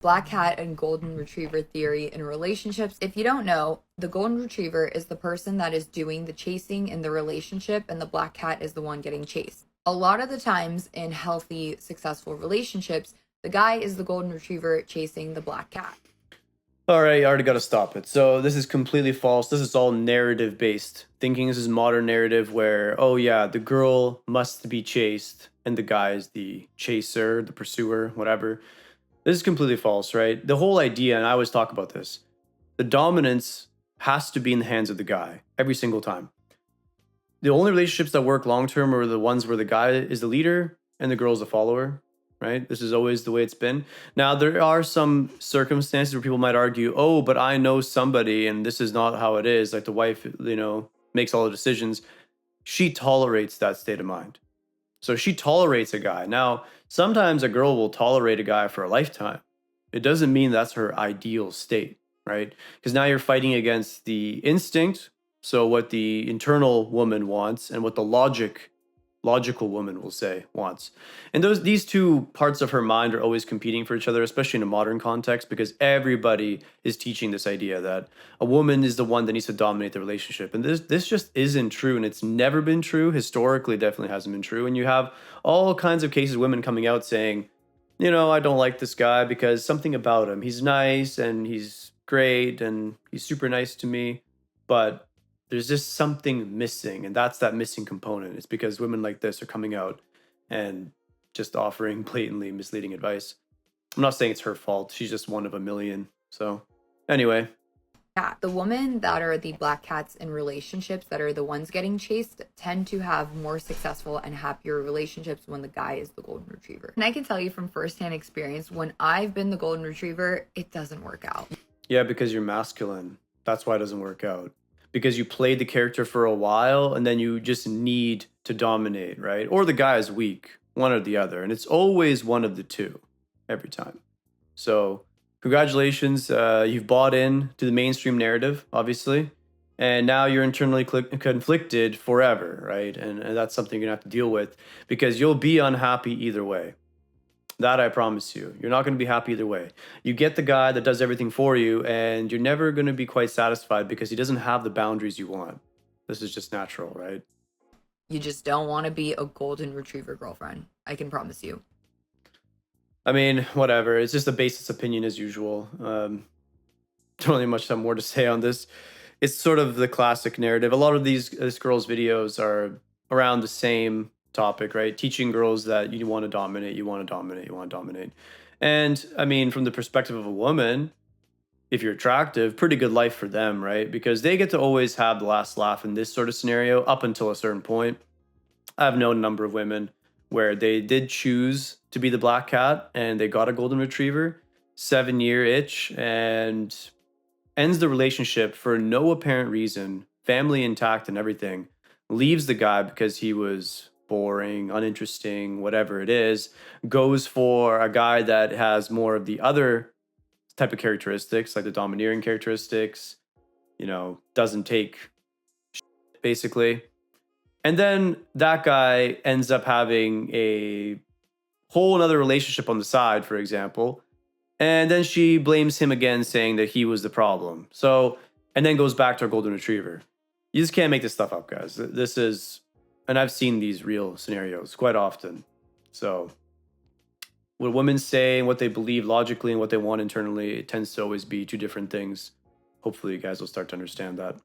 Black cat and golden retriever theory in relationships. If you don't know, the golden retriever is the person that is doing the chasing in the relationship, and the black cat is the one getting chased. A lot of the times in healthy, successful relationships, the guy is the golden retriever chasing the black cat. All right, I already got to stop it. So this is completely false. This is all narrative based. Thinking this is modern narrative where, oh yeah, the girl must be chased and the guy is the chaser, the pursuer, whatever. This is completely false, right? The whole idea, and I always talk about this, the dominance has to be in the hands of the guy every single time. The only relationships that work long term are the ones where the guy is the leader and the girl is the follower, right? This is always the way it's been. Now, there are some circumstances where people might argue, oh, but I know somebody and this is not how it is. Like the wife, makes all the decisions. She tolerates that state of mind. So she tolerates a guy. Now, sometimes a girl will tolerate a guy for a lifetime. It doesn't mean that's her ideal state, right? Because now you're fighting against the instinct, so what the internal woman wants and what the logical woman will say wants. And these two parts of her mind are always competing for each other, especially in a modern context, because everybody is teaching this idea that a woman is the one that needs to dominate the relationship. And this just isn't true, and it's never been true. Historically, definitely hasn't been true. And you have all kinds of cases, women coming out saying, I don't like this guy because something about him. He's nice and he's great and he's super nice to me, but there's just something missing, and that's that missing component. It's because women like this are coming out and just offering blatantly misleading advice. I'm not saying it's her fault. She's just one of a million. So, anyway, Yeah, the women that are the black cats in relationships that are the ones getting chased tend to have more successful and happier relationships when the guy is the golden retriever. And I can tell you from firsthand experience, when I've been the golden retriever, it doesn't work out. yeah, because you're masculine. That's why it doesn't work out. Because you played the character for a while and then you just need to dominate, right? Or the guy is weak, one or the other. And it's always one of the two every time. So, congratulations. You've bought in to the mainstream narrative, obviously. And now you're internally conflicted forever, right? And that's something you're going to have to deal with because you'll be unhappy either way. That I promise you. You're not going to be happy either way. You get the guy that does everything for you, and you're never going to be quite satisfied because he doesn't have the boundaries you want. This is just natural, right? You just don't want to be a golden retriever girlfriend. I can promise you. I mean, whatever. It's just a basis opinion as usual. Don't really much have more to say on this. It's sort of the classic narrative. A lot of this girl's videos are around the same topic, right? Teaching girls that you want to dominate, you want to dominate, you want to dominate. And I mean, from the perspective of a woman, if you're attractive, pretty good life for them, right? Because they get to always have the last laugh in this sort of scenario up until a certain point. I've known a number of women where they did choose to be the black cat and they got a golden retriever, 7 year itch, and ends the relationship for no apparent reason, family intact and everything, leaves the guy because he was boring, uninteresting, whatever it is, goes for a guy that has more of the other type of characteristics, like the domineering characteristics, doesn't take basically. And then that guy ends up having a whole another relationship on the side, for example. And then she blames him again, saying that he was the problem. So, and then goes back to her golden retriever. You just can't make this stuff up, guys. This is, and I've seen these real scenarios quite often. So, what women say and what they believe logically and what they want internally, it tends to always be two different things. Hopefully, you guys will start to understand that.